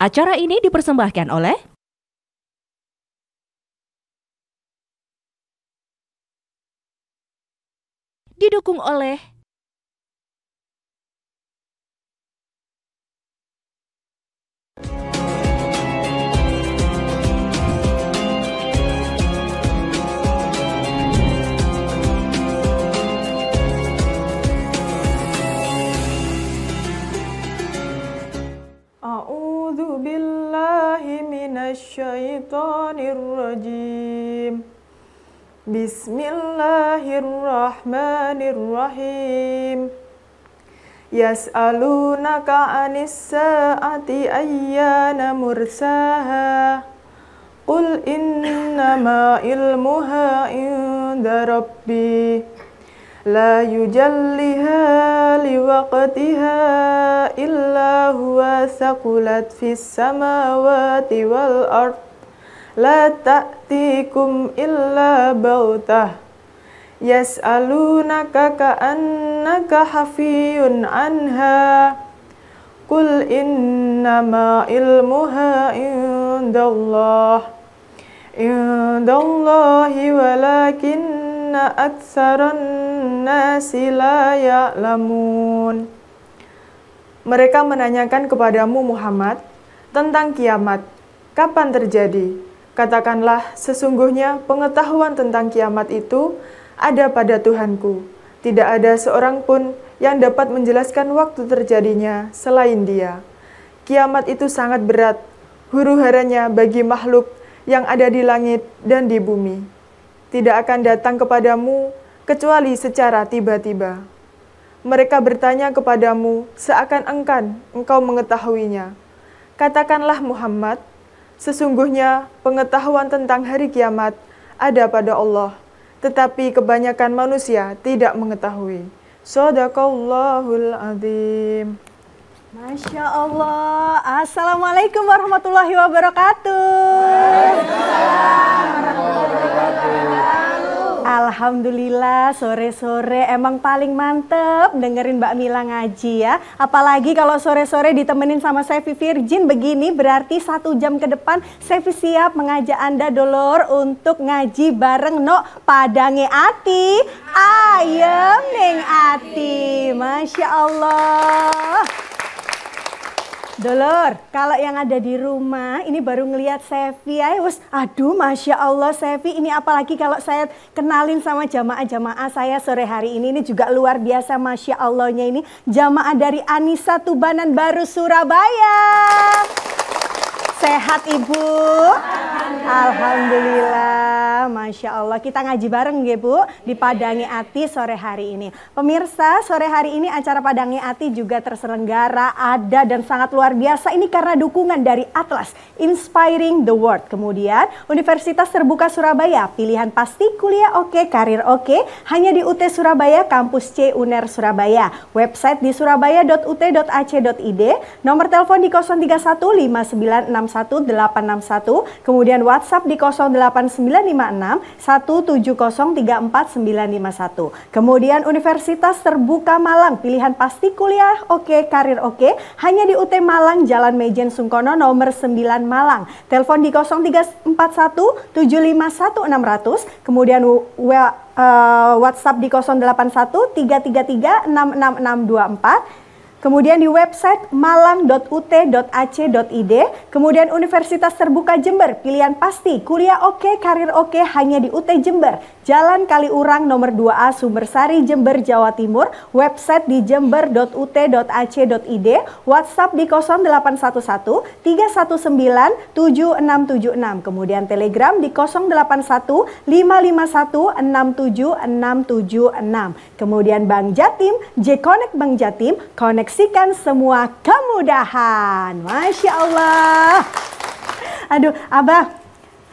Acara ini dipersembahkan oleh didukung oleh A'udzu billahi minasyaitonir rajim. Bismillahirrahmanirrahim. Yas'alunaka 'anis sa'ati ayyana mursaha. Qul innama ilmuha 'inda rabbi. La yujalliha liwaqtiha illa huwa thaqulat fis samawati wal ard. La ta'tikum illa bautah. Yas'alunaka ka'annaka hafiyun anha. Qul innama ilmuha indallahi walakinna aktsaran nasi la ya'lamun. Mereka menanyakan kepadamu Muhammad tentang kiamat, kapan terjadi? Katakanlah, sesungguhnya pengetahuan tentang kiamat itu ada pada Tuhanku. Tidak ada seorang pun yang dapat menjelaskan waktu terjadinya selain Dia. Kiamat itu sangat berat, huru-haranya bagi makhluk yang ada di langit dan di bumi. Tidak akan datang kepadamu kecuali secara tiba-tiba. Mereka bertanya kepadamu seakan-akan engkau mengetahuinya. Katakanlah Muhammad, sesungguhnya pengetahuan tentang hari kiamat ada pada Allah, tetapi kebanyakan manusia tidak mengetahui. Shadaqallahul Adzim. Masya Allah. Assalamualaikum warahmatullahi wabarakatuh. Alhamdulillah, sore-sore emang paling mantep dengerin Mbak Mila ngaji ya. Apalagi kalau sore-sore ditemenin sama Sevi Virgin begini, berarti 1 jam ke depan Sevi siap mengajak Anda dulur untuk ngaji bareng no padange ati, ayem ning ati. Masya Allah. Dulur, kalau yang ada di rumah ini baru ngelihat Sevi ya, aduh Masya Allah Sevi, ini apalagi kalau saya kenalin sama jamaah-jamaah saya sore hari ini juga luar biasa Masya Allahnya ini. Jamaah dari Anissa Tubanan Baru Surabaya. Sehat Ibu? Alhamdulillah, Masya Allah. Kita ngaji bareng ya Bu, di Padange Ati sore hari ini. Pemirsa, sore hari ini acara Padange Ati juga terselenggara, ada dan sangat luar biasa. Ini karena dukungan dari Atlas, Inspiring the World. Kemudian, Universitas Terbuka Surabaya, pilihan pasti kuliah oke, karir oke, hanya di UT Surabaya, Kampus C UNER Surabaya. Website di surabaya.ut.ac.id, nomor telepon di 031 5961 861, kemudian WhatsApp di 08956 17034 951. Kemudian Universitas Terbuka Malang, pilihan pasti kuliah oke, karir oke, hanya di UT Malang, Jalan Mejen Sungkono nomor 9 Malang. Telepon di 0341 751600, kemudian WhatsApp di 081 333 66624. Kemudian di website malang.ut.ac.id, kemudian Universitas Terbuka Jember, pilihan pasti, kuliah oke, karir oke, hanya di UT Jember, Jalan Kaliurang nomor 2A, Sumbersari, Jember, Jawa Timur, website di jember.ut.ac.id, WhatsApp di 0811 319 7676, kemudian Telegram di 081 551 67676, kemudian Bank Jatim, J-Connect Bank Jatim, koneksikan semua kemudahan. Masya Allah. Aduh, Abah,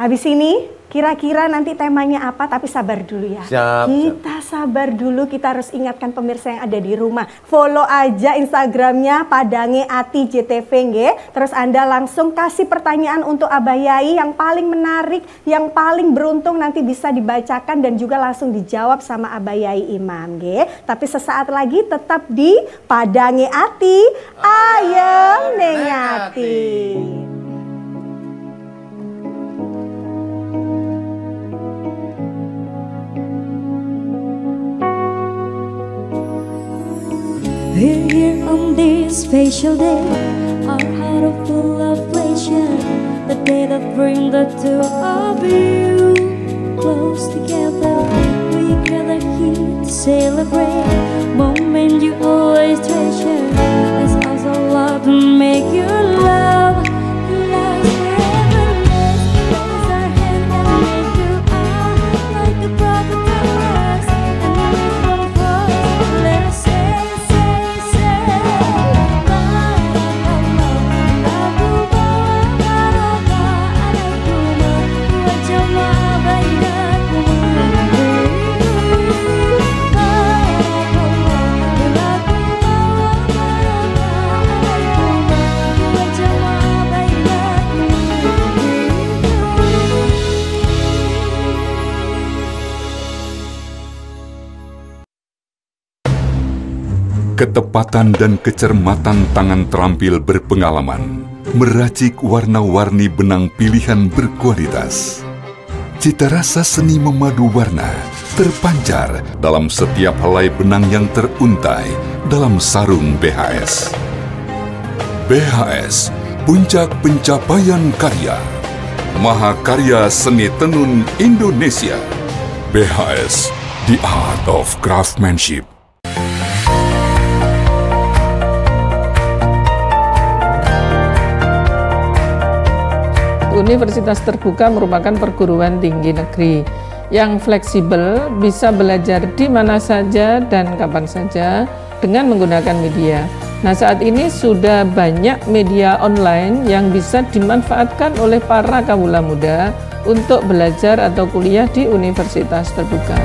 habis ini kira-kira nanti temanya apa, tapi sabar dulu ya. Kita sabar dulu, kita harus ingatkan pemirsa yang ada di rumah. Follow aja Instagramnya Padange Ati JTV nge. Terus Anda langsung kasih pertanyaan untuk Abah Yai yang paling menarik, yang paling beruntung nanti bisa dibacakan dan juga langsung dijawab sama Abah Yai Imam nge. Tapi sesaat lagi tetap di Padange Ati, ayem ning ati. this special day, our heart are full of pleasure, the day that brings the two of you close together. We gather here to celebrate moment you always treasure. Let's also love to make your love last forever. Let's raise our hand and make you like a brother to us, and we will voice. Let us say, Ketepatan dan kecermatan tangan terampil berpengalaman meracik warna-warni benang pilihan berkualitas. Cita rasa seni memadu warna terpancar dalam setiap helai benang yang teruntai dalam sarung BHS. BHS, puncak pencapaian karya. Mahakarya Seni Tenun Indonesia. BHS, the art of craftsmanship. Universitas Terbuka merupakan perguruan tinggi negeri yang fleksibel, bisa belajar di mana saja dan kapan saja dengan menggunakan media. Nah, saat ini sudah banyak media online yang bisa dimanfaatkan oleh para kawula muda untuk belajar atau kuliah di Universitas Terbuka.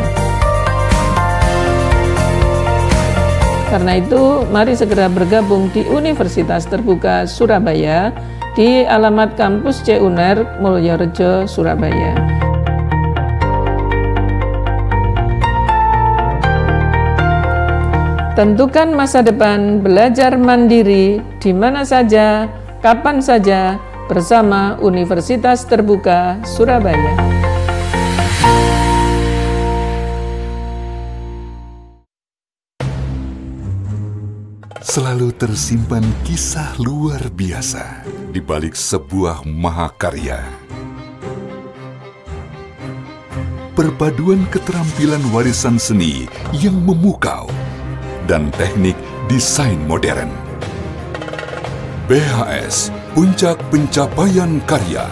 Karena itu, mari segera bergabung di Universitas Terbuka Surabaya di alamat kampus C UNER Mulyorejo, Surabaya. Tentukan masa depan belajar mandiri di mana saja, kapan saja bersama Universitas Terbuka Surabaya. Selalu tersimpan kisah luar biasa di balik sebuah mahakarya. Perpaduan keterampilan warisan seni yang memukau dan teknik desain modern. BHS, puncak pencapaian karya.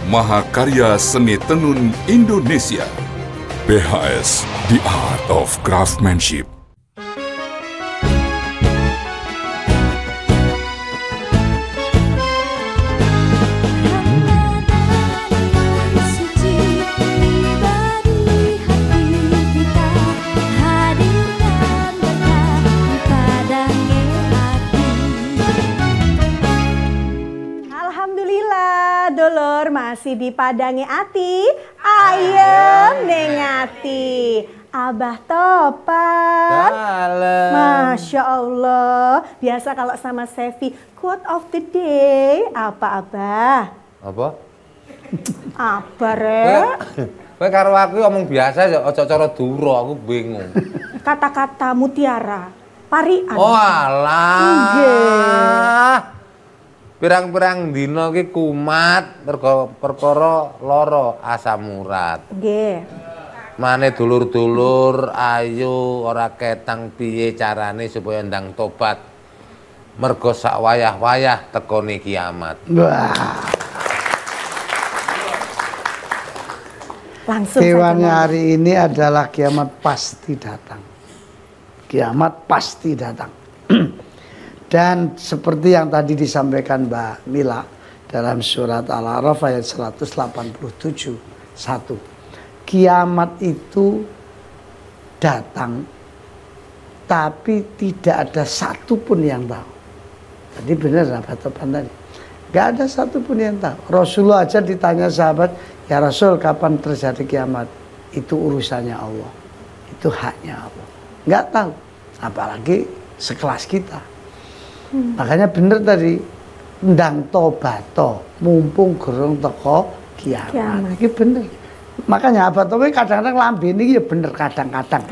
Mahakarya Seni Tenun Indonesia. BHS, the art of craftsmanship. Masih dipadangi ati, ayem nengati. Abah topan. Masya Allah. Biasa kalau sama Sevi, quote of the day apa Abah? Apa? Apa rek? Kowe karo aku ngomong biasa aja, aja cara duro, aku bingung. Kata-kata mutiara, parian. Oh alah. Nggih. Pirang-pirang dina ki kumat perkara lara asam urat. Nggih. Mane dulur-dulur ayo ora ketang piye carane supaya ndang tobat. Mergo sak wayah-wayah tekone kiamat. Wah. Langsung Kewannya hari ini adalah kiamat pasti datang. Kiamat pasti datang. Dan seperti yang tadi disampaikan Mbak Mila dalam surat Al-A'raf ayat 187, 1. Kiamat itu datang, tapi tidak ada satupun yang tahu. Tadi benar Pak Topan tadi. Gak ada satupun yang tahu. Rasulullah aja ditanya sahabat, ya Rasul kapan terjadi kiamat? Itu urusannya Allah. Itu haknya Allah. Gak tahu. Apalagi sekelas kita. Makanya bener tadi, ndang tobato, mumpung gerung teko kiamat. Iki bener. Makanya abad tapi kadang-kadang lambe ini ya bener kadang-kadang.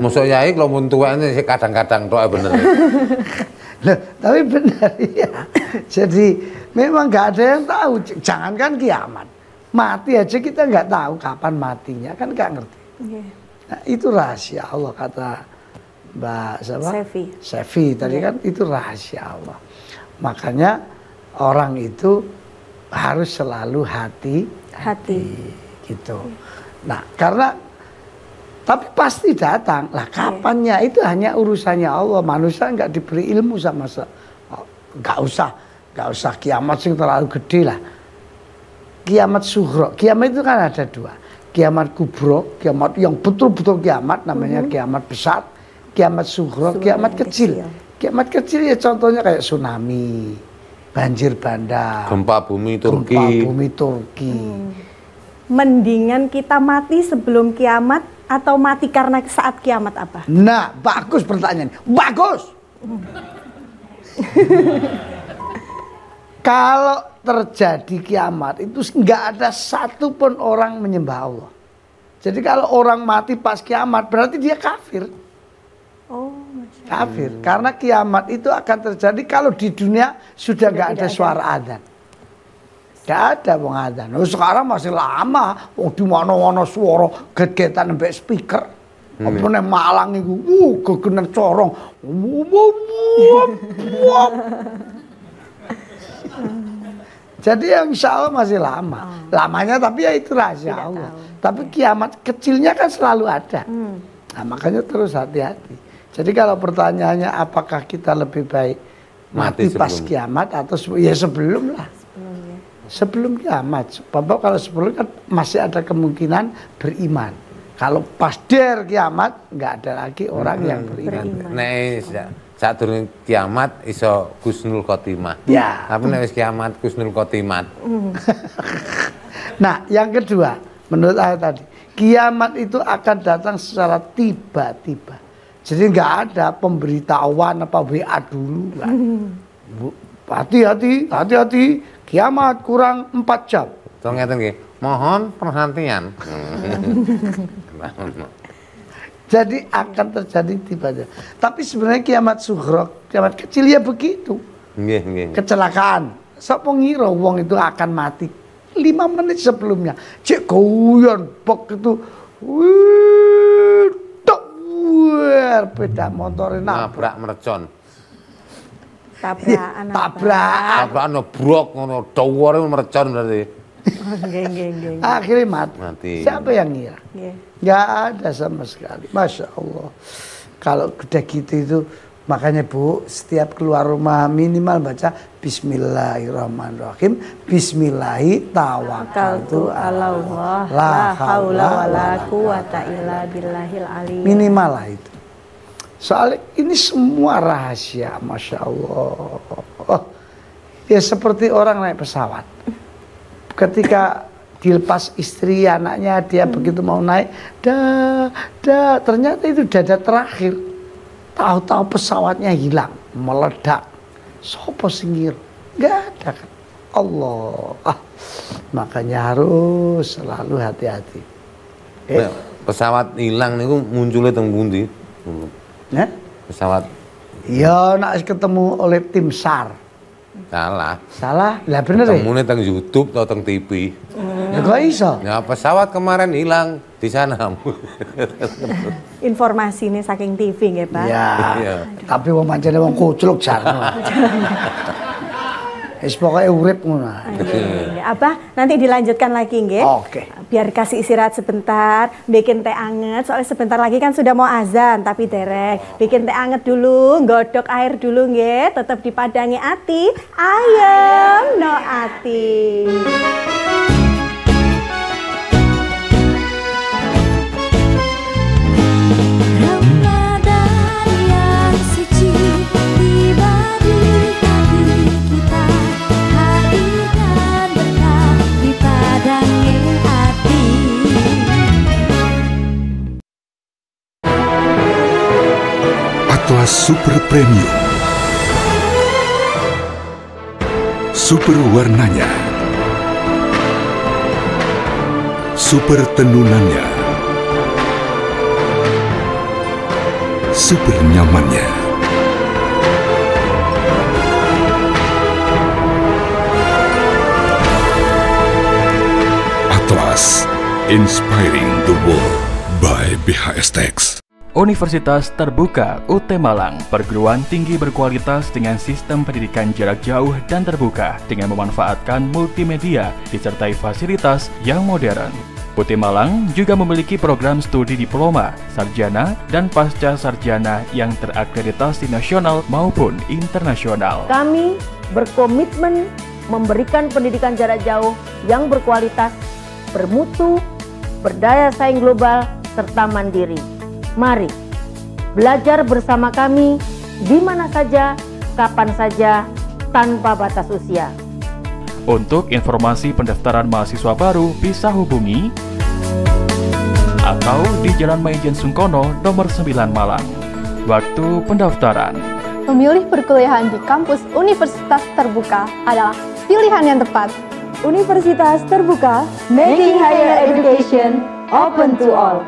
Mosok yai kalau mun tuwekne sih kadang-kadang tok bener. Loh, tapi benar ya. Jadi memang nggak ada yang tahu. Jangankan kiamat, mati aja kita nggak tahu kapan matinya, kan nggak ngerti. Nah, itu rahasia Allah kata Mbak siapa? Sevi tadi kan itu rahasia Allah. Makanya orang itu harus selalu hati-hati gitu. Nah, karena tapi pasti datang lah kapannya itu hanya urusannya Allah. Manusia nggak diberi ilmu sama nggak usah kiamat sing terlalu gede lah. Kiamat sughra, kiamat itu kan ada dua. Kiamat kubro, kiamat yang betul-betul kiamat namanya kiamat besar. Kiamat sughra, kiamat kecil. Kiamat kecil ya contohnya kayak tsunami, banjir bandang, gempa bumi Turki. Mendingan kita mati sebelum kiamat atau mati karena saat kiamat apa? Nah, bagus pertanyaan. Bagus. Kalau terjadi kiamat itu nggak ada satupun orang menyembah Allah. Jadi kalau orang mati pas kiamat berarti dia kafir. Kafir. Karena kiamat itu akan terjadi kalau di dunia sudah nggak ada suara adzan. Nggak ada wong adzan. Sekarang masih lama. Di mana-mana suara get-getan sampai speaker. Apa nih Malang itu, kegenan corong. Jadi yang insya Allah masih lama. Lamanya tapi ya itu rahasia Allah. Tapi kiamat kecilnya kan selalu ada. Nah, makanya terus hati-hati. Jadi kalau pertanyaannya apakah kita lebih baik mati pas kiamat atau ya sebelum lah. Sebelum kiamat. Bapak kalau sebelum kan masih ada kemungkinan beriman. Kalau pas kiamat nggak ada lagi orang yang beriman. Nek saat turun kiamat iso Husnul Khotimah. Ya. Tapi nek wis kiamat Husnul Khotimat. Nah, yang kedua, menurut ayat tadi, kiamat itu akan datang secara tiba-tiba. Jadi nggak ada pemberitahuan apa WA dulu. Hati-hati, kiamat kurang 4 jam. Tolong ngeten nggih, mohon perhatian. Jadi akan terjadi tiba-tiba. Tapi sebenarnya kiamat sughra, kiamat kecil ya begitu. Nggih. Kecelakaan. Sapa ngira wong itu akan mati 5 menit sebelumnya. Cek guyon bok itu. Beda motorin nabrak mercon. Tabrakan brok ngono dawure mercon berarti. Akhirnya mati. Siapa yang ngira? Nggak ada sama sekali. Masya Allah. Kalau udah gitu itu makanya Bu setiap keluar rumah minimal baca Bismillahirrahmanirrahim. Bismillahi tawakkaltu ala Allah. La haula wala quwata illa billahil aliyyil. Minimal lah itu. Soalnya ini semua rahasia, Masya Allah. Ya seperti orang naik pesawat. Ketika dilepas istri, anaknya, dia begitu mau naik, ternyata itu dada terakhir. Tahu-tahu pesawatnya hilang, meledak. Sopo singir? Gak ada kan? Allah. Makanya harus selalu hati-hati. Pesawat hilang niku munculnya teng pundi? Pesawat. Ya nak ketemu oleh tim SAR. Salah? Lah bener ya? Ketemunya teng YouTube atau teng TV. Ya kok iso? Ya pesawat kemarin hilang di sana. Informasi ini saking TV nggih, Pak. Ya. Tapi wong pancene wong kucluk jarno. Wis pokoke urip ngono. Abah, nanti dilanjutkan lagi nggih. Oke. Biar kasih istirahat sebentar, bikin teh anget. Soalnya sebentar lagi kan sudah mau azan, tapi derek. Bikin teh anget dulu, godok air dulu nggih. Tetap dipadangi ati, ayem no ati. Atlas Super Premium. Super warnanya, super tenunannya, super nyamannya. Atlas, inspiring the world by BHS Text. Universitas Terbuka UT Malang, perguruan tinggi berkualitas dengan sistem pendidikan jarak jauh dan terbuka dengan memanfaatkan multimedia disertai fasilitas yang modern. UT Malang juga memiliki program studi diploma, sarjana, dan pasca sarjana yang terakreditasi nasional maupun internasional. Kami berkomitmen memberikan pendidikan jarak jauh yang berkualitas, bermutu, berdaya saing global, serta mandiri. Mari belajar bersama kami di mana saja, kapan saja, tanpa batas usia. Untuk informasi pendaftaran mahasiswa baru bisa hubungi atau di Jalan Maijen Sungkono nomor 9 Malang. Waktu pendaftaran. Memilih perkuliahan di kampus Universitas Terbuka adalah pilihan yang tepat. Universitas Terbuka, making higher education open to all.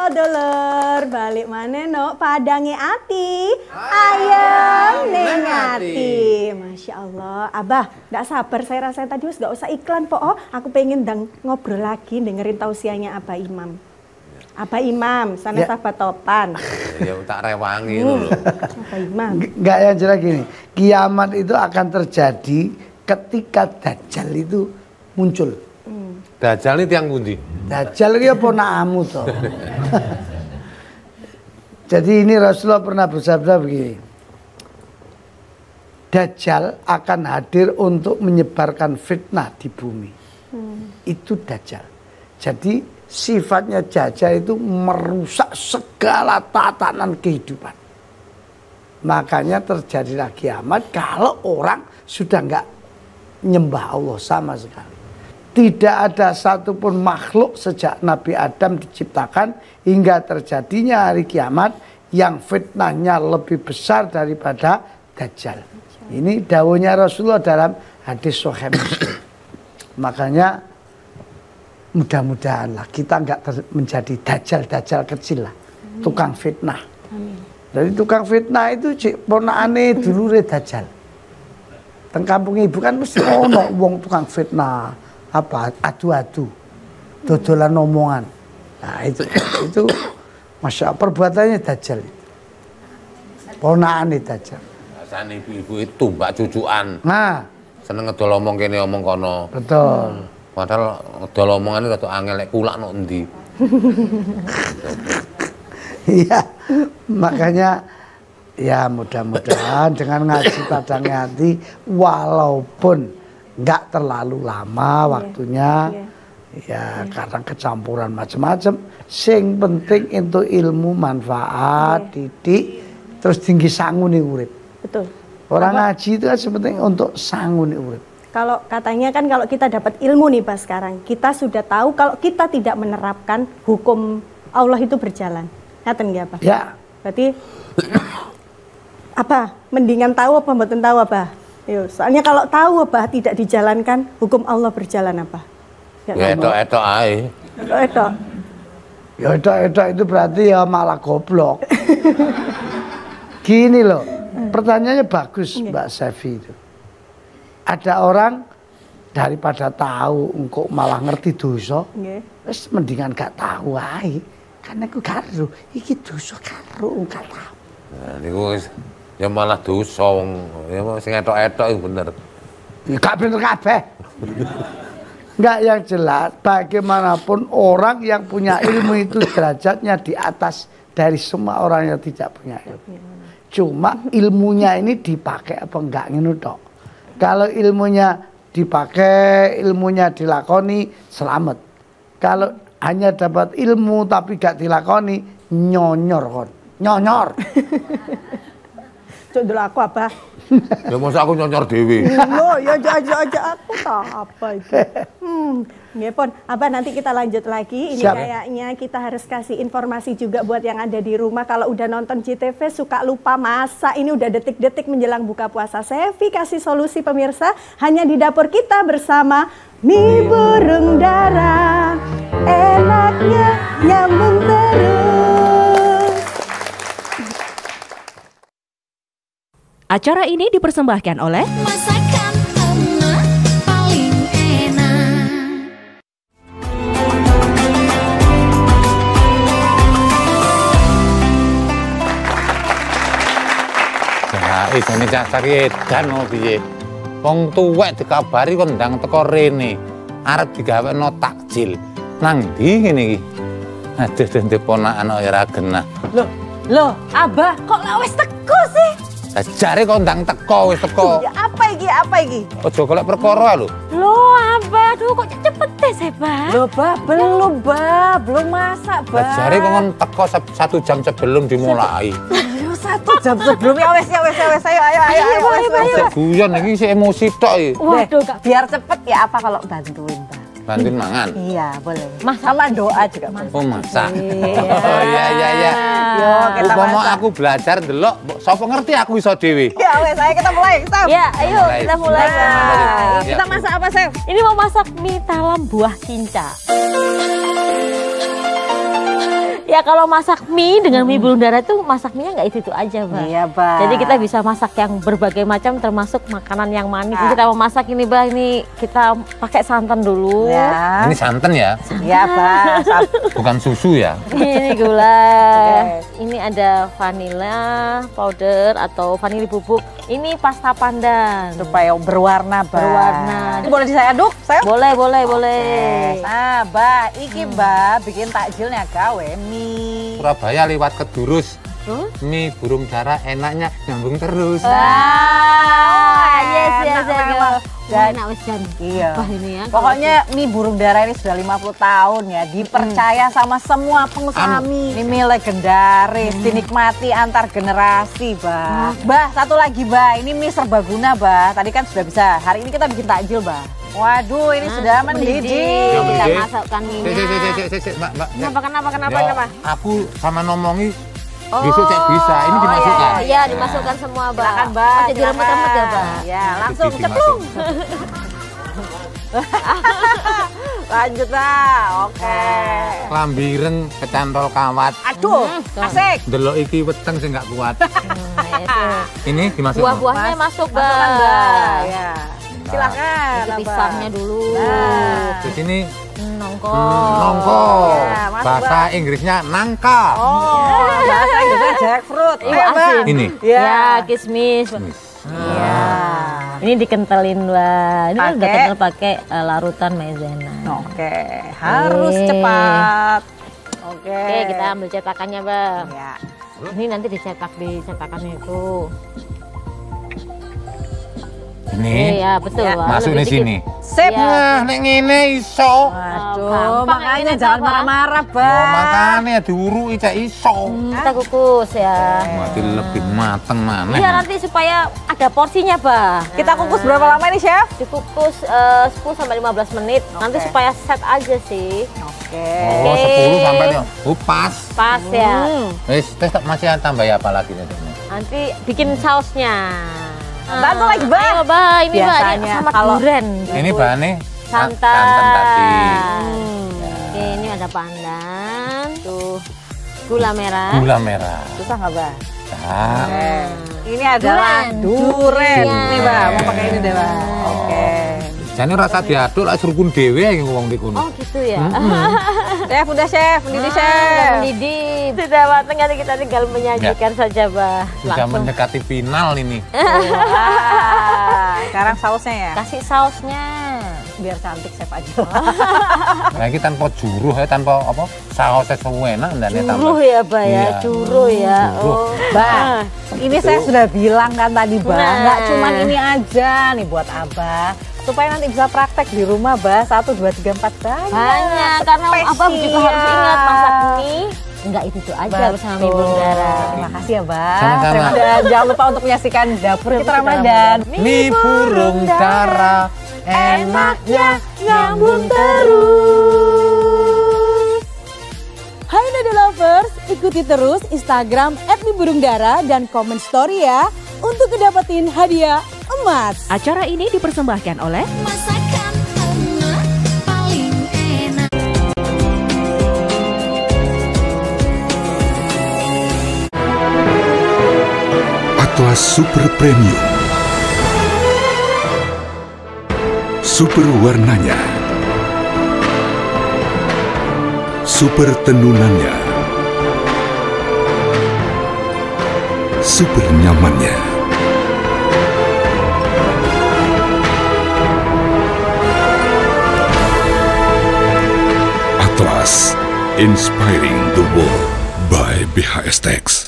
Doler balik mana no padange ati ayam ning ati. Masya Allah, Abah, nggak sabar saya rasain tadi nggak usah iklan po. Oh, aku pengen dang ngobrol lagi dengerin tausiahnya Abah Imam. Abah Imam, sana ya. sahabat topan. Ya tak rewangi itu loh. Abah Imam. Enggak, yang jelas gini, kiamat itu akan terjadi ketika Dajjal itu muncul. Dajjal ini tiang pundi? Dajjal itu ponakmu toh. Jadi ini Rasulullah pernah bersabda begini. Dajjal akan hadir untuk menyebarkan fitnah di bumi. Itu Dajjal. Jadi sifatnya Dajjal itu merusak segala tatanan kehidupan. Makanya terjadilah kiamat kalau orang sudah enggak nyembah Allah sama sekali. Tidak ada satupun makhluk sejak Nabi Adam diciptakan hingga terjadinya hari kiamat yang fitnahnya lebih besar daripada Dajjal. Ini dawuhnya Rasulullah dalam hadis Sahih Muslim. Makanya mudah-mudahan lah kita enggak menjadi Dajjal kecil lah, tukang fitnah. Jadi tukang fitnah itu ponakane dulure Dajjal. Teng kampung ibu kan mesti ono wong tukang fitnah. Apa adu-adu dodolan omongan. Nah itu masya Allah perbuatannya Dajjal itu ponaan itu Dajjal. Rasanya ibu-ibu itu mbak cucuan. Nah seneng ngedol omong kene omong kono. Betul. Padahal ngedol omongan itu rada angel lek kulak nok endi. Iya makanya ya mudah-mudahan dengan ngaji padangnya hati walaupun nggak terlalu lama waktunya, ya karena kecampuran macam-macam. Sing penting itu ilmu manfaat, didik, terus tinggi sanguni urip. Betul. Orang ngaji itu kan sepenting untuk sanguni urip. Kalau katanya kan kalau kita dapat ilmu nih Pak sekarang, kita sudah tahu kalau kita tidak menerapkan hukum Allah itu berjalan. Ngaten nggak Pak? Ya. Berarti apa? Mendingan tahu apa mboten tahu apa? Yo, soalnya kalau tahu apa tidak dijalankan, hukum Allah berjalan apa? Ya etok-etok ae. Etok. Ya etok-etok itu berarti ya malah goblok. Gini loh, pertanyaannya bagus Mbak Sevi itu. Ada orang daripada tahu engkau malah ngerti dosa, terus mendingan gak tahu ae. Karena aku karo, iki dosa karo gak tahu. Nah, niku ya malah dosa wong ya sing etok-etok itu bener. Ya gak bener kabeh. Enggak, yang jelas bagaimanapun orang yang punya ilmu itu derajatnya di atas dari semua orang yang tidak punya ilmu. Cuma ilmunya ini dipakai apa enggak ngono tok. Kalau ilmunya dipakai, ilmunya dilakoni, selamat. Kalau hanya dapat ilmu tapi gak dilakoni, nyonyor kon. Nyonyor. Cuk dulu aku apa? Ya masa aku nyonyor dewe. Loh, ya aja aku tak apa itu. Nggih pun, Abah nanti kita lanjut lagi. Ini Siap. kayaknya kita harus kasih informasi juga buat yang ada di rumah. Kalau udah nonton JTV suka lupa masak. Ini udah detik-detik menjelang buka puasa. Sevi kasih solusi pemirsa hanya di dapur kita bersama mie burung dara. Enaknya nyambung terus. Acara ini dipersembahkan oleh Masakan emak paling enak. Ya, isane cari edan mau piye. Wong tuwek dikabari kon ndang teko rene. Arep digawekno takjil. Nang ndi ngene iki? Aduh, dende ponakan kok ya ra genah. Loh, Abah, kok lak wis teko sih? Lah jare kok ndang teko wis teko. Ya, apa iki? Aja golek perkara lho. Loh, Abah, duh kok cepet deh sih, Bah? Loh, belum masak, Lah jare kok kon teko 1 jam sebelum dimulai. Yo 1 jam sebelum ya wes ayo wes. Guyon iki sik emosi tok iki. Waduh, Kak, biar cepet ya apa kalau bantuin, Mbak? Bantuin mangan. Iya, boleh. Sama doa juga boleh. Oh, masak. Iya. Oh, iya. Yo, kita Upama masak. aku belajar ndelok, sapa ngerti aku iso dhewe. Ya wes, ayo kita mulai, Sam. Ya, ayo kita mulai. Nah, kita Ya. masak apa, Chef? Ini mau masak mie talam buah kinca. Ya kalau masak mie dengan mie burung dara itu masak mie-nya nggak itu aja, Bah. Iya, Bah. Jadi kita bisa masak yang berbagai macam termasuk makanan yang manis. Jadi kita mau masak ini, Bah, ini kita pakai santan dulu. Ya. Ini santan ya, Iya, Bah. bukan susu ya. Ini gula. Oke. Ini ada vanilla powder atau vanili bubuk. Ini pasta pandan. Supaya berwarna, Bah. Berwarna. Ini boleh saya aduk, Chef? Boleh. Nah, Bah, iki Bah bikin takjilnya gawe mie. Surabaya lewat Kedurus. Mie burung dara enaknya nyambung terus. Yes. Dan Enak wis jan. iya. Wah, ini ya. Pokoknya mie burung dara ini sudah 50 tahun ya, dipercaya sama semua pengusaha mie. Ini mie legendaris, dinikmati antar generasi, Bah. Bah, satu lagi, Bah. Ini mie serbaguna, Bah. Tadi kan sudah bisa. Hari ini kita bikin takjil, Bah. Waduh, ini sudah mendidih. Kita masukkan minyak. Sik, Mbak. Kenapa? Aku sama nomongi besok cek bisa. Ini dimasukkan. Iya, dimasukkan semua, Bah. Silakan, Bah. Oh, jadi remet-remet ya, Bah. Ya, langsung Dimasuk. ceplung. Lanjut lah, oke. Klambi ireng kecantol kawat. Aduh, asik. Delok iki weteng sing gak kuat. Nah, itu. Ini dimasukkan. Buah-buahnya masuk, Masukkan, Bah. Bah. Ya. Silakan. Itu pisangnya dulu. Nah. Di sini Nongko. nongko. Ya, masuk, Bahasa Bah. Inggrisnya nangka. Oh, bahasa Inggrisnya jackfruit. Iya, Ayo, Bah. asin. Ini. Ya, kismis. Iya. Ini dikentelin, Bah. Ini udah Pakai? kental pakai larutan maizena. Oke, harus Oke. cepat. Oke. Oke, kita ambil cetakannya, Bang. Ya. Ini nanti dicetak di cetakan itu. Ini Iya, betul. Ya, Bang. masuk Lebih di dikit. sini. Sip. Iya. Nah, nek ngene iso. Aduh, gampang makanya ini, jangan Bah. marah-marah, Oh, Bah. makanya diuruki cek iso. Kita kukus ya. Mati lebih mateng mana? Iya, nanti supaya ada porsinya, Bah. Kita kukus berapa lama nih, Chef? Dikukus 10 sampai 15 menit. Nanti Oke. supaya set aja sih. Oke. Oh, 10 sampai nih. Oh, pas. Pas ya. Wis, masih tambah apa lagi nih? Nanti bikin sausnya. Bantu lagi, Bah. Ayo, Bah. Ini, Bah, ini Biasanya sama kalau- durian. Ini bahannya Santan. tadi. Oke, ini ada pandan. Tuh. Gula merah. Gula merah. Susah nggak, Bah? Nah, Ini adalah duren. Iya. Nih, Bah. Mau pakai ini deh, Bah. Oke. jane rasa diaduk lek surkun dhewe iki wong di kono. Oh, gitu ya. Chef, udah Chef, mendidih Chef. Mendidih. Sudah matang, nanti kita tinggal menyajikan saja, Bah. Sudah mendekati final ini. Wah, sekarang sausnya ya. Kasih sausnya. Biar cantik Chef aja. Nah, iki tanpa juruh ya, tanpa apa? Sausnya enak ndane tambah. Juruh ya, Bah ya. Iya. Juruh ya. Juruh. Oh. Bah, ini saya sudah bilang kan tadi, Bah, Nah. nggak cuman ini aja nih buat Abah. Supaya nanti bisa praktek di rumah, Bah. 1, 2, 3, 4 banyak. Banyak, karena Abah juga harus ingat masak mie Enggak itu aja bersama Mi Burung Dara. Terima kasih ya, Mbak. Sama-sama. Dan jangan lupa untuk menyaksikan Dapur Kita Ramadan. Mi Burung Dara, enaknya nyambung terus. Hai Nada Lovers, ikuti terus Instagram @miburungdara dan komen story ya untuk ngedapetin hadiah emas. Acara ini dipersembahkan oleh Masakan emak paling enak. Atlas Super Premium. Super warnanya, super tenunannya, super nyamannya. Atlas, inspiring the world by BHS Tex.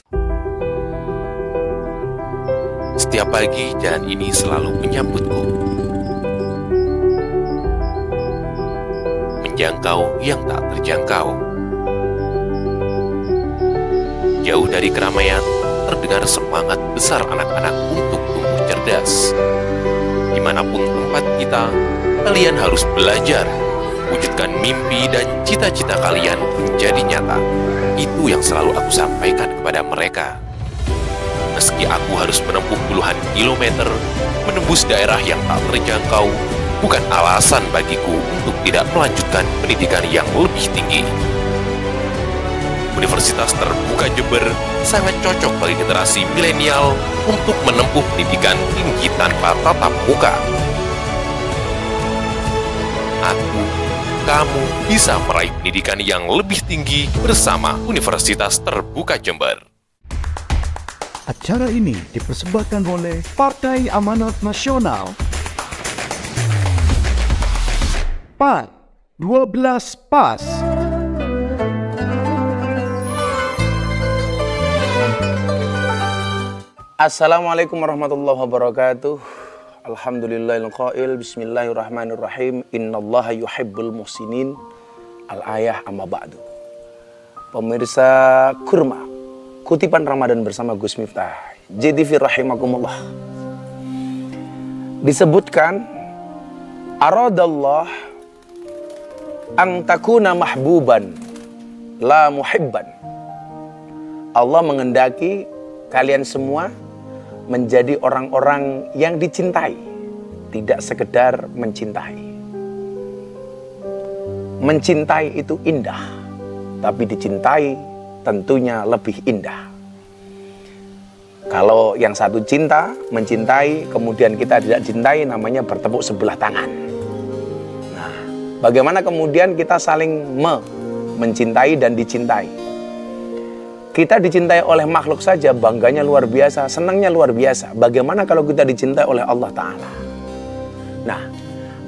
Setiap pagi jalan ini selalu menyambutku. Menjangkau yang tak terjangkau. Jauh dari keramaian, terdengar semangat besar anak-anak untuk tumbuh cerdas. Dimanapun tempat kita, kalian harus belajar. Wujudkan mimpi dan cita-cita kalian menjadi nyata. Itu yang selalu aku sampaikan kepada mereka. Meski aku harus menempuh puluhan kilometer, menembus daerah yang tak terjangkau, bukan alasan bagiku untuk tidak melanjutkan pendidikan yang lebih tinggi. Universitas Terbuka Jember sangat cocok bagi generasi milenial untuk menempuh pendidikan tinggi tanpa tatap muka. Aku, kamu bisa meraih pendidikan yang lebih tinggi bersama Universitas Terbuka Jember. Acara ini dipersembahkan oleh Partai Amanat Nasional. PAN 12 PAS. Assalamualaikum warahmatullahi wabarakatuh. Alhamdulillahil qail, bismillahirrahmanirrahim. Innallaha yuhibbul muhsinin. Al-ayah amma ba'du. Pemirsa Kurma, kutipan Ramadan bersama Gus Miftah. JTV rahimakumullah. Disebutkan aradallah ang takuna mahbuban la muhibban. Allah mengendaki kalian semua menjadi orang-orang yang dicintai, tidak sekedar mencintai. Mencintai itu indah, tapi dicintai tentunya lebih indah. Kalau yang satu cinta, mencintai, kemudian kita tidak cintai, namanya bertepuk sebelah tangan. Nah, bagaimana kemudian kita saling mencintai dan dicintai? Kita dicintai oleh makhluk saja, bangganya luar biasa, senangnya luar biasa. Bagaimana kalau kita dicintai oleh Allah Ta'ala? Nah,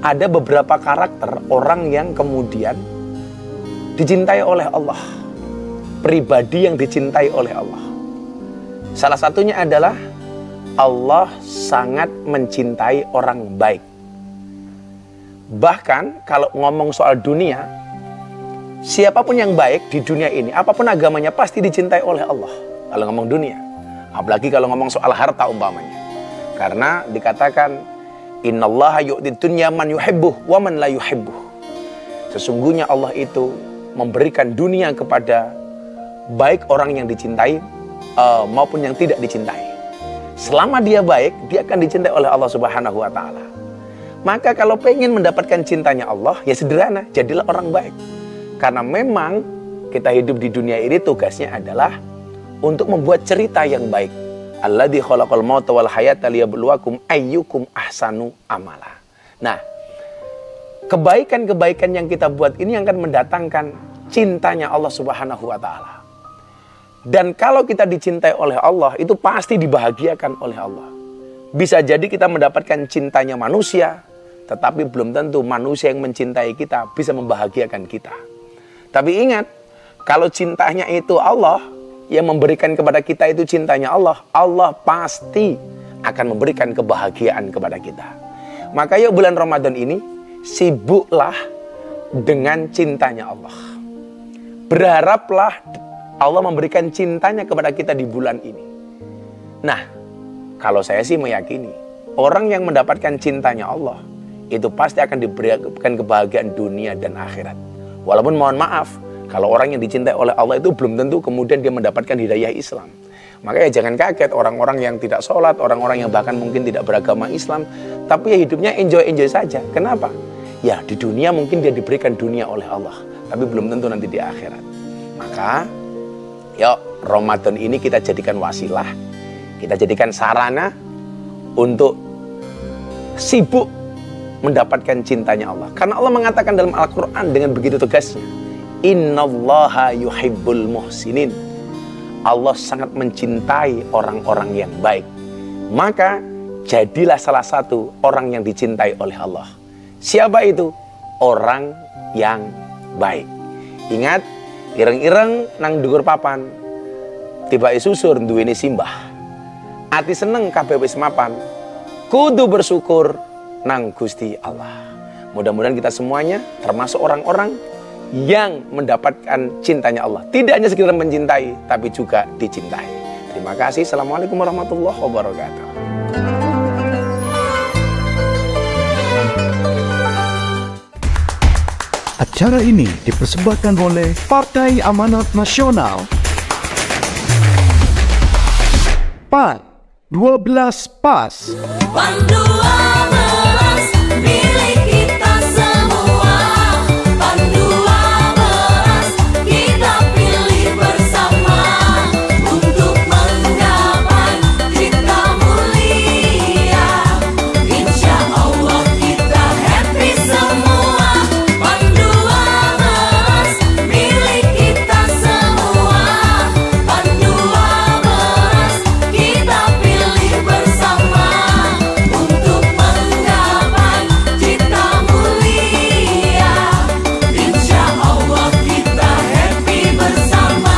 ada beberapa karakter orang yang kemudian dicintai oleh Allah. Pribadi yang dicintai oleh Allah. Salah satunya adalah Allah sangat mencintai orang baik. Bahkan kalau ngomong soal dunia, siapapun yang baik di dunia ini, apapun agamanya pasti dicintai oleh Allah. Kalau ngomong dunia, apalagi kalau ngomong soal harta umpamanya. Karena dikatakan innallaha yu'tid dunya man yuhibbuh wa man la yuhibbuh. Sesungguhnya Allah itu memberikan dunia kepada baik orang yang dicintai maupun yang tidak dicintai. Selama dia baik, dia akan dicintai oleh Allah Subhanahu wa taala. Maka kalau pengen mendapatkan cintanya Allah, ya sederhana, jadilah orang baik. Karena memang kita hidup di dunia ini tugasnya adalah untuk membuat cerita yang baik. Alladzi khalaqal mauta wal hayata liyabluwakum ayyukum ahsanu amala. Nah, kebaikan-kebaikan yang kita buat ini akan mendatangkan cintanya Allah Subhanahu wa taala. Dan kalau kita dicintai oleh Allah, itu pasti dibahagiakan oleh Allah. Bisa jadi kita mendapatkan cintanya manusia, tetapi belum tentu manusia yang mencintai kita bisa membahagiakan kita. Tapi ingat, kalau cintanya itu Allah, yang memberikan kepada kita itu cintanya Allah, Allah pasti akan memberikan kebahagiaan kepada kita. Maka yuk bulan Ramadan ini, sibuklah dengan cintanya Allah. Berharaplah Allah memberikan cintanya kepada kita di bulan ini. Nah, kalau saya sih meyakini, orang yang mendapatkan cintanya Allah, itu pasti akan diberikan kebahagiaan dunia dan akhirat. Walaupun mohon maaf, kalau orang yang dicintai oleh Allah itu belum tentu kemudian dia mendapatkan hidayah Islam. Makanya jangan kaget orang-orang yang tidak sholat, orang-orang yang bahkan mungkin tidak beragama Islam, tapi ya hidupnya enjoy-enjoy saja. Kenapa? Ya di dunia mungkin dia diberikan dunia oleh Allah, tapi belum tentu nanti di akhirat. Maka, yuk Ramadan ini kita jadikan wasilah, kita jadikan sarana untuk sibuk mendapatkan cintanya Allah. Karena Allah mengatakan dalam Al-Quran dengan begitu tegasnya, Innallaha yuhibbul muhsinin. Allah sangat mencintai orang-orang yang baik. Maka jadilah salah satu orang yang dicintai oleh Allah. Siapa itu? Orang yang baik. Ingat, ireng-ireng nang dhuwur papan, tiba susur duweni simbah. Ati seneng kabeh wis mapan, kudu bersyukur nang Gusti Allah. Mudah-mudahan kita semuanya termasuk orang-orang yang mendapatkan cintanya Allah. Tidak hanya sekedar mencintai, tapi juga dicintai. Terima kasih. Assalamualaikum warahmatullahi wabarakatuh. Acara ini dipersembahkan oleh Partai Amanat Nasional. PAN 12 PAS. PAN 12 milik kita semua. PAN 12 kita pilih bersama untuk menggapai cita mulia. Insya Allah kita happy semua. PAN 12 milik kita semua. PAN 12 kita pilih bersama untuk menggapai cita mulia. Insya Allah kita happy bersama.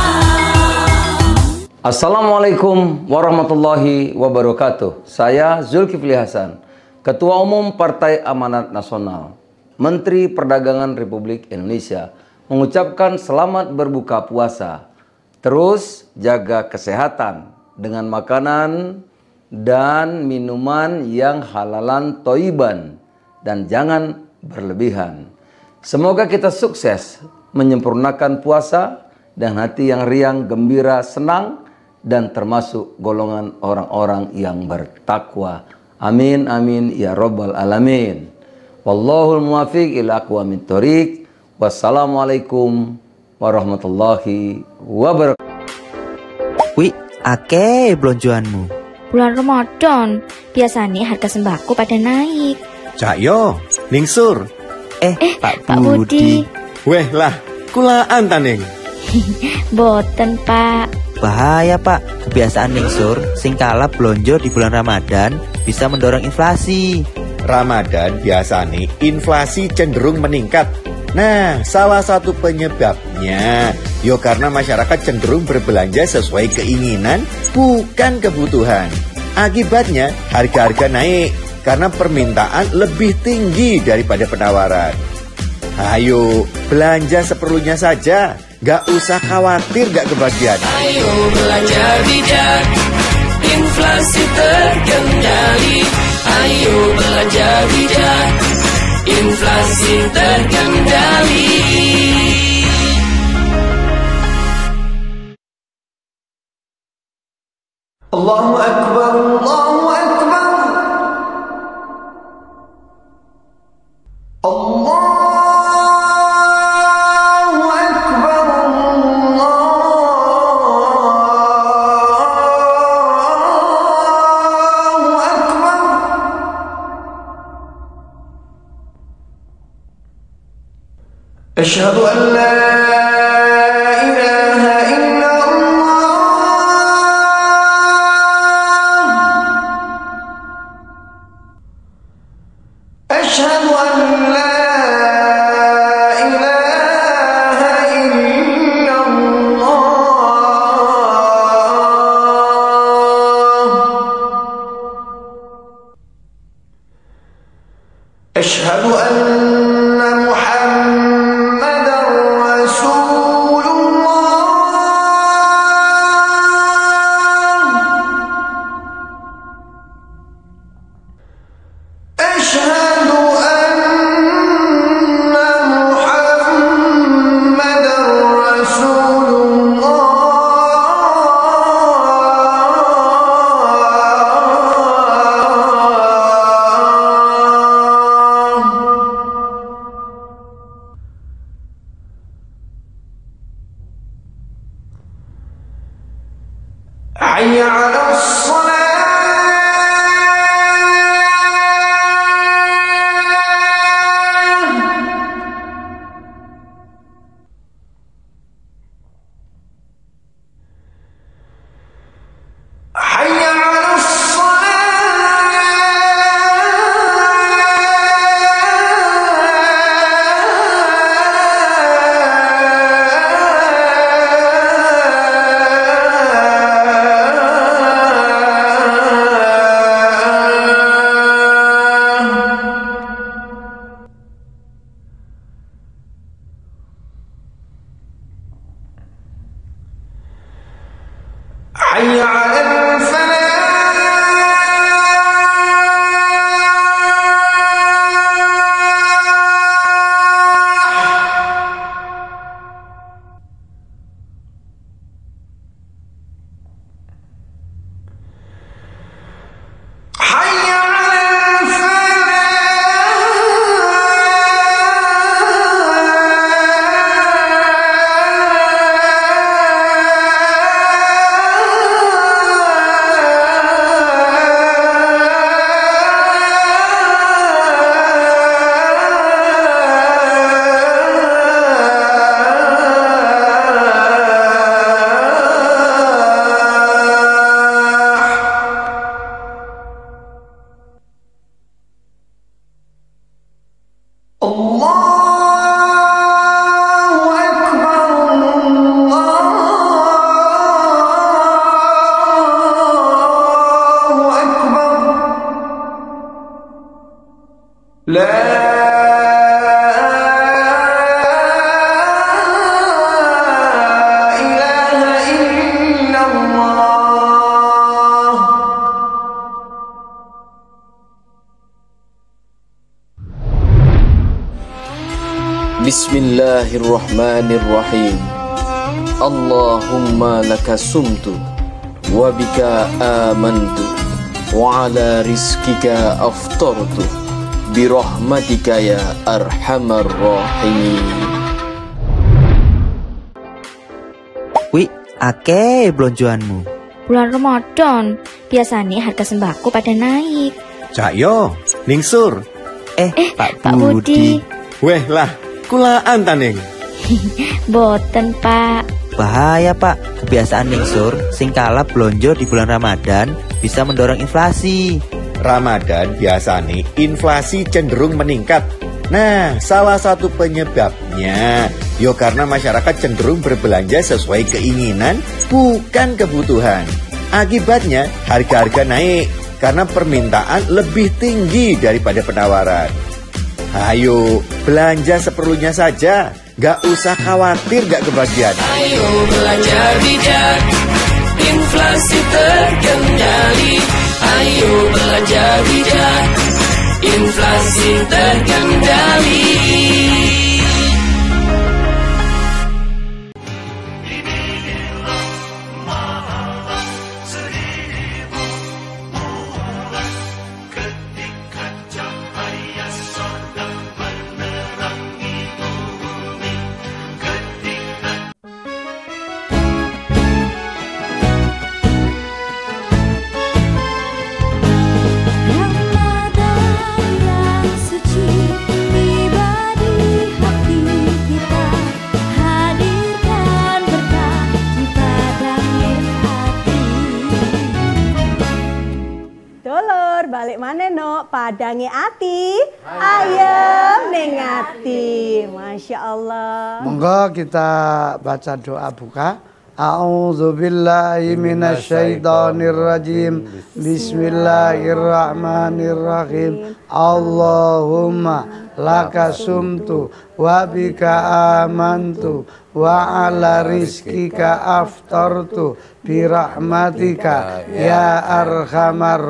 Assalamualaikum warahmatullahi wabarakatuh. Saya Zulkifli Hasan, Ketua Umum Partai Amanat Nasional, Menteri Perdagangan Republik Indonesia, mengucapkan selamat berbuka puasa. Terus jaga kesehatan dengan makanan dan minuman yang halalan toiban dan jangan berlebihan. Semoga kita sukses menyempurnakan puasa dan hati yang riang, gembira, senang dan termasuk golongan orang-orang yang bertakwa. Amin amin ya rabbal alamin. Wallahul muwaffiq ila aqwamit thoriq. Wassalamualaikum warahmatullahi wabarakatuh. Wih, akeh blonjoanmu. Bulan Ramadan, biasanya harga sembako pada naik. Cak yo, ningsur. Pak Budi. Weh lah, kulaan taning. Boten, Pak. Bahaya, Pak. Kebiasaan ningsur sing kalap blonjo di bulan Ramadan bisa mendorong inflasi. Ramadan biasanya inflasi cenderung meningkat. Nah, salah satu penyebabnya yo karena masyarakat cenderung berbelanja sesuai keinginan, bukan kebutuhan. Akibatnya harga-harga naik karena permintaan lebih tinggi daripada penawaran. Ayo, belanja seperlunya saja, gak usah khawatir gak kebagian. Ayo belanja bijak, inflasi terkendali. Ayo belanja bijak, inflasi terkendali. Allahu Akbar, Allahu Akbar. Allahu Akbar, Allahu Akbar. Asyhadu an la ilaha illallah. Asyhadu an la ilaha illallah. Asyhadu anna Muhammadar حي على الصلاة حي على حي على Bismillahirrahmanirrahim. Allahumma laka sumtu wa bika amantu wa ala rizkika aftartu birahmatika ya arhamar rahimin. Wih, akeh blonjoanmu. Bulan Ramadan, biasanya harga sembako pada naik. Cak yo, Ningsur. Pak Budi. Weh lah, kulaan taning. Boten, Pak. Bahaya, Pak. Kebiasaan Ningsur sing kalah blonjo di bulan Ramadan bisa mendorong inflasi. Ramadan biasanya inflasi cenderung meningkat. Nah, salah satu penyebabnya yo karena masyarakat cenderung berbelanja sesuai keinginan, bukan kebutuhan. Akibatnya harga-harga naik karena permintaan lebih tinggi daripada penawaran. Ayo, belanja seperlunya saja, gak usah khawatir gak kebagian. Ayo belanja bijak, inflasi terkendali. Ayo belanja bijak, inflasi terkendali. Balik mana no, padange ati, ayem ning ati. Masya Allah. Monggo kita baca doa buka. A'udzubillahi minasyaitonirrajim. Bismillahirrahmanirrahim. Allahumma laka sumtu wa bika amantu wa ala rizkika aftartu birahmatika ya arhamar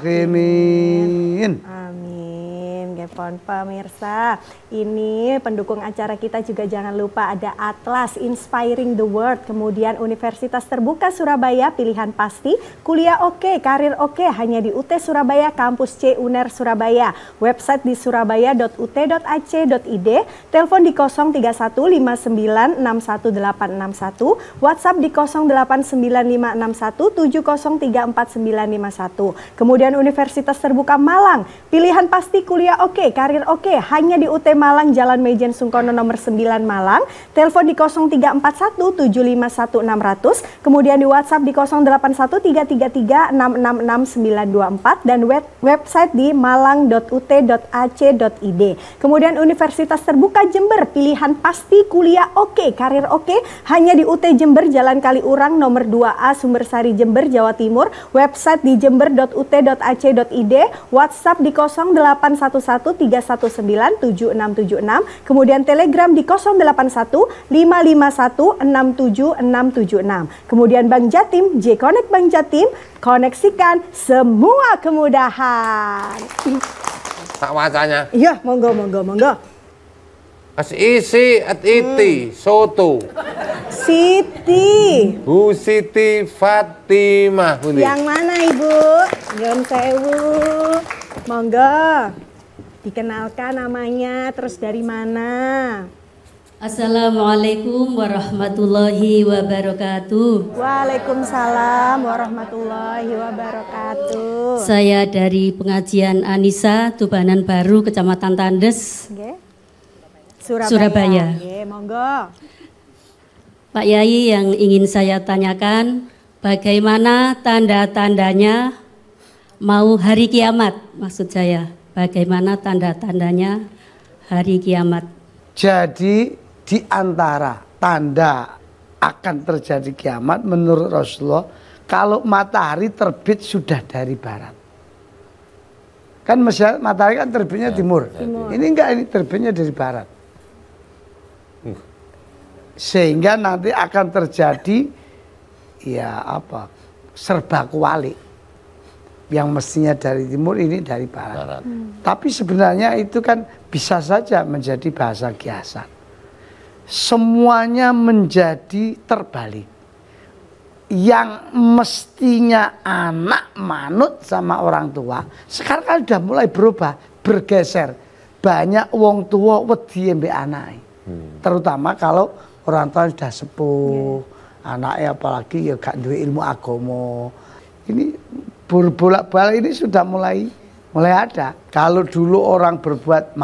rahimin. Amin. telepon. Pemirsa, ini pendukung acara kita juga jangan lupa ada Atlas Inspiring the World, kemudian Universitas Terbuka Surabaya, pilihan pasti, kuliah oke, karir oke, hanya di UT Surabaya, kampus C UNER Surabaya. Website di surabaya.ut.ac.id, telepon di 03159618861, WhatsApp di 089561703491. Kemudian Universitas Terbuka Malang, pilihan pasti kuliah oke, karir oke, hanya di UT Malang, Jalan Mejen Sungkono nomor 9 Malang. Telepon di 0341751600, kemudian di WhatsApp di 081333666924 dan website di malang.ut.ac.id. Kemudian Universitas Terbuka Jember, pilihan pasti kuliah oke, karir oke, hanya di UT Jember, Jalan Kaliurang nomor 2A, Sumbersari Jember, Jawa Timur. Website di jember.ut.ac.id, WhatsApp di 081131976676, kemudian Telegram di 081551676676. Kemudian Bank Jatim, J-Connect Bank Jatim, koneksikan semua kemudahan. Tak wacanya. Iya, monggo. As isi at iti soto. Siti. Bu Siti Fatimah. Budi. Yang mana Ibu? Nyun sewu. Monggo. Dikenalkan namanya, terus dari mana? Assalamualaikum warahmatullahi wabarakatuh. Waalaikumsalam warahmatullahi wabarakatuh. Saya dari pengajian Anissa, Tubanan Baru, Kecamatan Tandes, Surabaya. Monggo. Pak Yai, yang ingin saya tanyakan, bagaimana tanda-tandanya mau hari kiamat? Maksud saya, bagaimana tanda-tandanya hari kiamat? Jadi di antara tanda akan terjadi kiamat menurut Rasulullah, kalau matahari terbit sudah dari barat. Kan matahari kan terbitnya timur. Ini enggak, ini terbitnya dari barat. Sehingga nanti akan terjadi serba kualik. Yang mestinya dari timur, ini dari barat. Tapi sebenarnya itu kan bisa saja menjadi bahasa kiasan. Semuanya menjadi terbalik. Yang mestinya anak manut sama orang tua, sekarang kan sudah mulai berubah, bergeser. Banyak wong tua wedi mbek anake. Terutama kalau orang tua sudah sepuh, anaknya apalagi ya gak duwe ilmu agama. Ini bolak-balik ini sudah mulai ada. Kalau dulu orang berbuat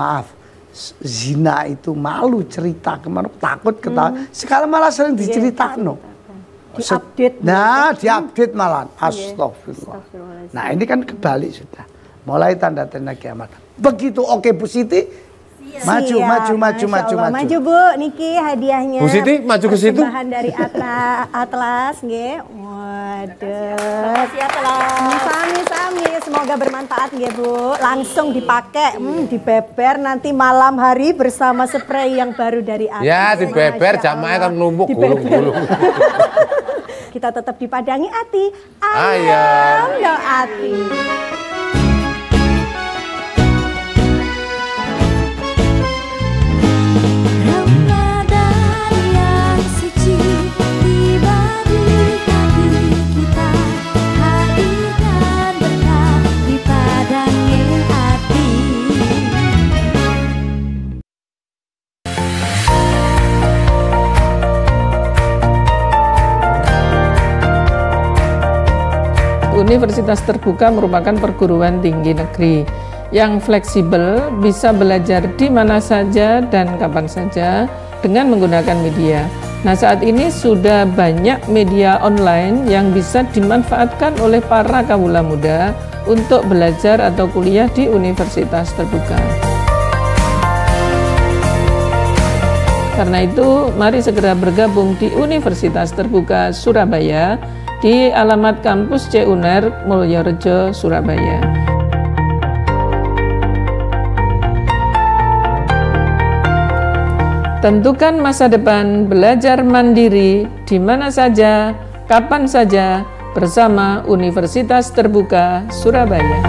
zina itu malu cerita kemana, takut ketawa. Sekarang malah sering diceritakan. Diupdate. Nah, diupdate malah. Astagfirullah. Nah, ini kan kebalik sudah. Mulai tanda-tanda kiamat. Begitu oke Bu Siti. Maju. Maju Bu, niki hadiahnya. Bu Siti maju ke situ. Persembahan dari Atlas, nggih. Waduh. Sami. Semoga bermanfaat nggih Bu. Langsung dipakai, dibeber nanti malam hari bersama spray yang baru dari Atlas. Ya, dibeber jamaah kan numpuk gulung-gulung. Kita tetap dipadangi ati. Ayam no ati. Universitas Terbuka merupakan perguruan tinggi negeri yang fleksibel, bisa belajar di mana saja dan kapan saja dengan menggunakan media. Nah, saat ini sudah banyak media online yang bisa dimanfaatkan oleh para kawula muda untuk belajar atau kuliah di Universitas Terbuka. Karena itu, mari segera bergabung di Universitas Terbuka Surabaya di alamat kampus C UNER Mulyorejo, Surabaya. Tentukan masa depan belajar mandiri di mana saja, kapan saja bersama Universitas Terbuka Surabaya.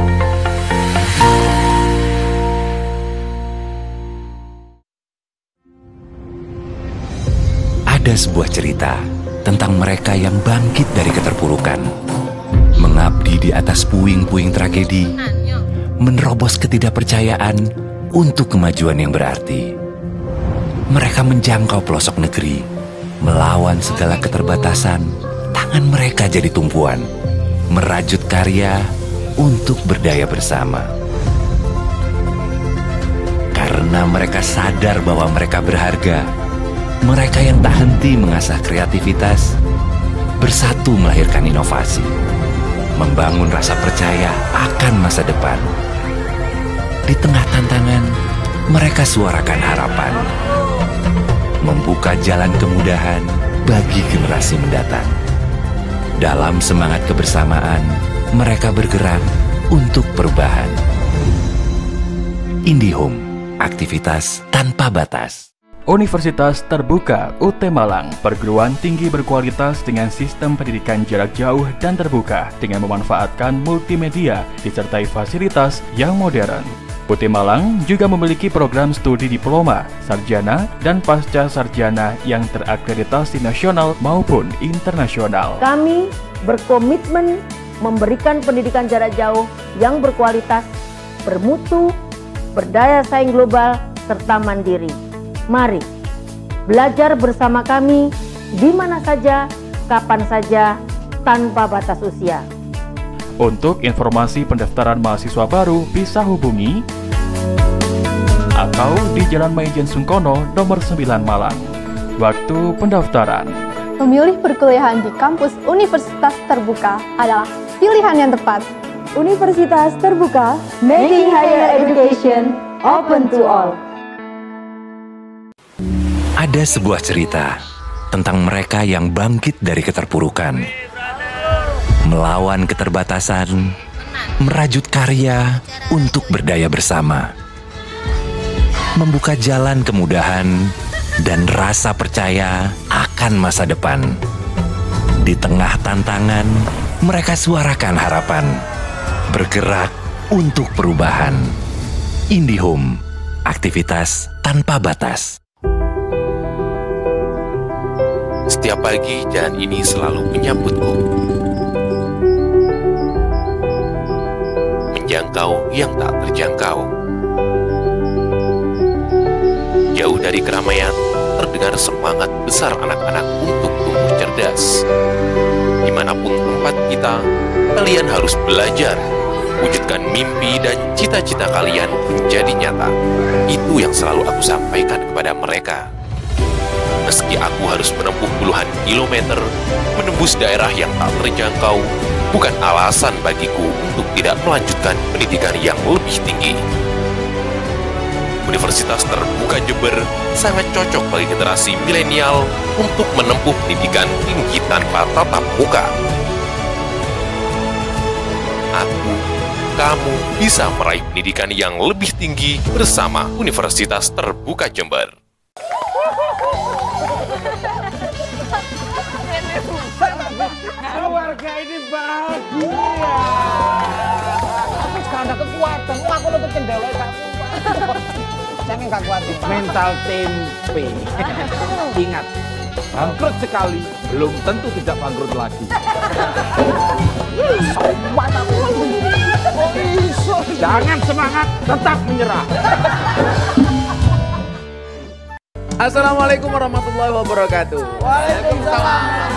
Ada sebuah cerita tentang mereka yang bangkit dari keterpurukan, mengabdi di atas puing-puing tragedi, menerobos ketidakpercayaan untuk kemajuan yang berarti. Mereka menjangkau pelosok negeri, melawan segala keterbatasan. Tangan mereka jadi tumpuan, merajut karya untuk berdaya bersama. Karena mereka sadar bahwa mereka berharga, mereka yang tak henti mengasah kreativitas, bersatu melahirkan inovasi, membangun rasa percaya akan masa depan. Di tengah tantangan, mereka suarakan harapan, membuka jalan kemudahan bagi generasi mendatang. Dalam semangat kebersamaan, mereka bergerak untuk perubahan. IndiHome, aktivitas tanpa batas. Universitas Terbuka UT Malang, perguruan tinggi berkualitas dengan sistem pendidikan jarak jauh dan terbuka dengan memanfaatkan multimedia disertai fasilitas yang modern. UT Malang juga memiliki program studi diploma, sarjana, dan pasca sarjana yang terakreditasi nasional maupun internasional. Kami berkomitmen memberikan pendidikan jarak jauh yang berkualitas, bermutu, berdaya saing global, serta mandiri. Mari belajar bersama kami di mana saja, kapan saja, tanpa batas usia. Untuk informasi pendaftaran mahasiswa baru bisa hubungi atau di Jalan Maijen Sungkono nomor 9 Malang. Waktu pendaftaran. Memilih perkuliahan di kampus Universitas Terbuka adalah pilihan yang tepat. Universitas Terbuka, making higher education open to all. Ada sebuah cerita tentang mereka yang bangkit dari keterpurukan, melawan keterbatasan, merajut karya untuk berdaya bersama, membuka jalan kemudahan dan rasa percaya akan masa depan. Di tengah tantangan, mereka suarakan harapan, bergerak untuk perubahan. IndiHome, aktivitas tanpa batas. Setiap pagi jalan ini selalu menyambutku, menjangkau yang tak terjangkau. Jauh dari keramaian, terdengar semangat besar anak-anak untuk tumbuh cerdas. Dimanapun tempat kita, kalian harus belajar, wujudkan mimpi dan cita-cita kalian menjadi nyata. Itu yang selalu aku sampaikan kepada mereka. Meski aku harus menempuh puluhan kilometer, menembus daerah yang tak terjangkau, bukan alasan bagiku untuk tidak melanjutkan pendidikan yang lebih tinggi. Universitas Terbuka Jember sangat cocok bagi generasi milenial untuk menempuh pendidikan tinggi tanpa tatap muka. Aku, kamu bisa meraih pendidikan yang lebih tinggi bersama Universitas Terbuka Jember. Keluarga ini bahagia. Aku gak ada kekuatan, aku lo terkendala kamu. Saya gak kuat. Mental tempe. Ingat, bangkrut sekali, belum tentu tidak bangkrut lagi. Jangan semangat, tetap menyerah. Assalamualaikum warahmatullahi wabarakatuh. Waalaikumsalam.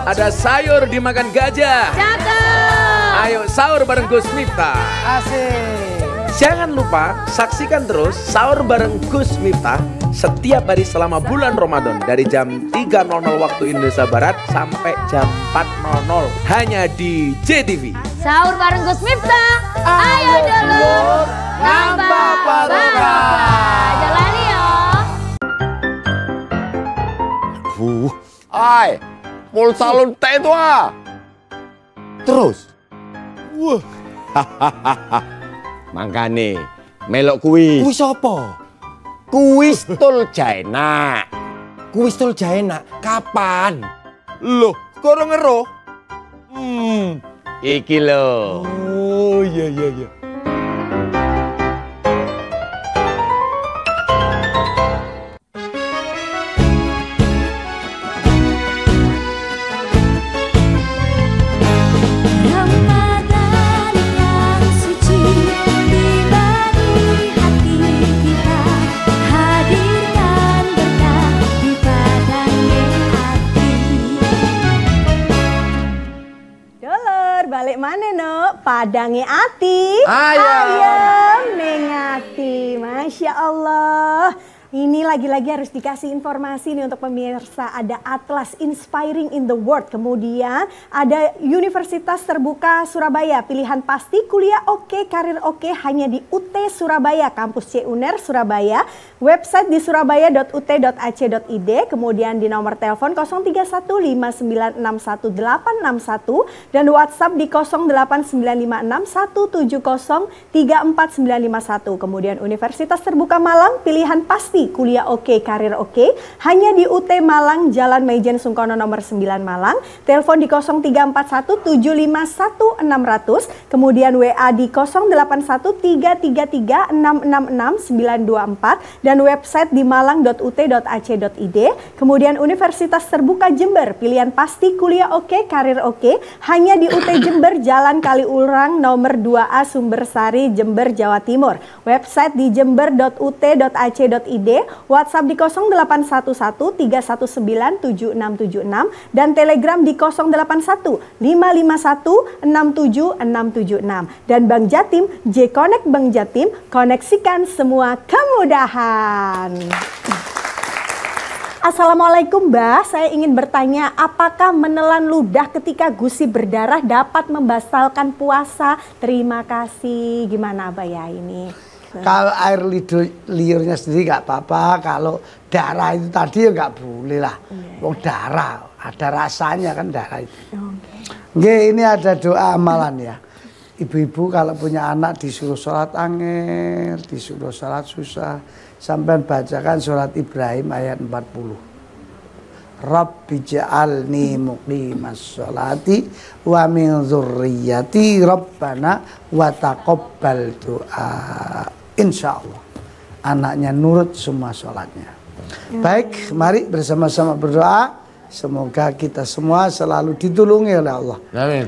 Ada sayur dimakan gajah. Cakep. Ayo sahur bareng Gus Miftah. Asik. Jangan lupa saksikan terus sahur bareng Gus Miftah setiap hari selama bulan Ramadan dari jam 3.00 waktu Indonesia Barat sampai jam 4.00 hanya di JTV. Sahur bareng Gus Miftah. Ayo dulu nambah barokah. Jalani ya. Ay, pulsa lonte itu ah. Terus. Wah. Mangkane melok kuis. Kuis apa? Kuis Tuljaena. Kuis Tuljaena kapan? Loh, kok ngeroh? Iki lho. Oh, iya. balik mana no? Padange ati. Ayam mengati. Masya Allah. Ini lagi-lagi harus dikasih informasi nih untuk pemirsa. Ada Atlas Inspiring in the World. Kemudian ada Universitas Terbuka Surabaya. Pilihan pasti kuliah oke, karir oke hanya di UT Surabaya. Kampus C UNER Surabaya. Website di surabaya.ut.ac.id. Kemudian di nomor telepon 0315961861 dan WhatsApp di 089561703491. Kemudian Universitas Terbuka Malang. Pilihan pasti kuliah oke, karir oke hanya di UT Malang, Jalan Maijen Sungkono nomor 9 Malang. Telepon di 0341751600, kemudian WA di 081333666924 dan website di malang.ut.ac.id. Kemudian Universitas Terbuka Jember, pilihan pasti kuliah oke, karir oke hanya di UT Jember, Jalan Kaliurang nomor 2A Sumbersari, Jember, Jawa Timur. Website di jember.ut.ac.id. WhatsApp di 081131976676 dan Telegram di 081551676676 dan Bank Jatim J-Connect Bank Jatim, koneksikan semua kemudahan. Assalamualaikum Mbah, saya ingin bertanya apakah menelan ludah ketika gusi berdarah dapat membatalkan puasa? Terima kasih. Gimana Abah ya ini? Kalau air liurnya sendiri nggak apa-apa, kalau darah itu tadi ya nggak boleh lah. Mau darah, ada rasanya kan darah itu. Oke, ini ada doa amalan ya. Ibu-ibu kalau punya anak disuruh sholat angin, disuruh sholat susah, sampai bacakan surat Ibrahim ayat 40. Rabbi ja'alni muqimas sholati wa min dzurriyyati rabbana wa taqabbal du'a. Insya Allah anaknya nurut semua sholatnya. Baik, mari bersama-sama berdoa. Semoga kita semua selalu ditulungi oleh Allah. Amin.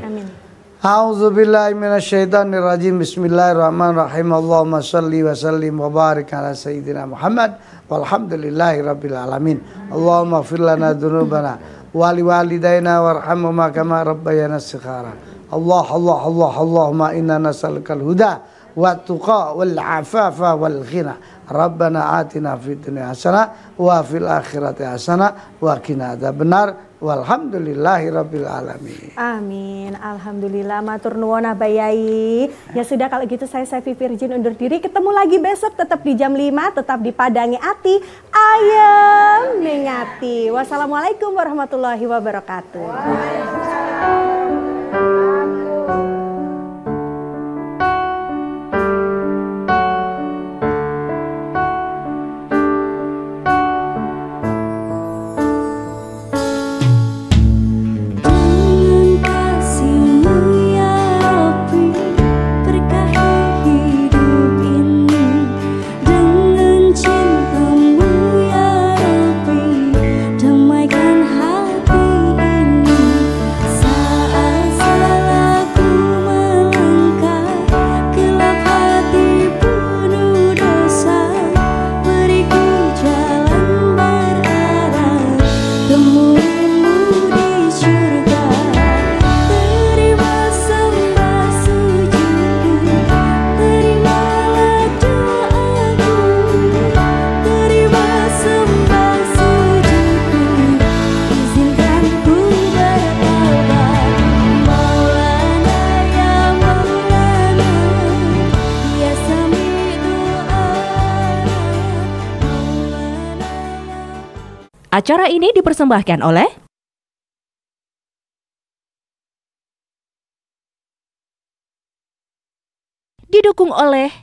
A'udzubillahi minasyaitonirrajim. Bismillahirrahmanirrahim. Allahumma shalli wa sallim wa barik ala sayyidina Muhammad walhamdulillahi rabbil alamin. Allahumma ighfir lana dzunubana wa liwalidayna warhamhuma kama rabbayana shighara. Allahumma inna nas'alukal huda wa tuqa wal afafa wal ghina. Rabbana atina fid dunya hasanah wa fil akhirati hasanah wa qina adzabannar. Walhamdulillahi rabbil alamin. Amin. Alhamdulillah, matur nuwun Abah Yai. Ya sudah kalau gitu saya Sevi Virgin undur diri. Ketemu lagi besok tetap di jam 5, tetap di Padange Ati. Ayam mengati. Wassalamualaikum warahmatullahi wabarakatuh. Acara ini dipersembahkan oleh didukung oleh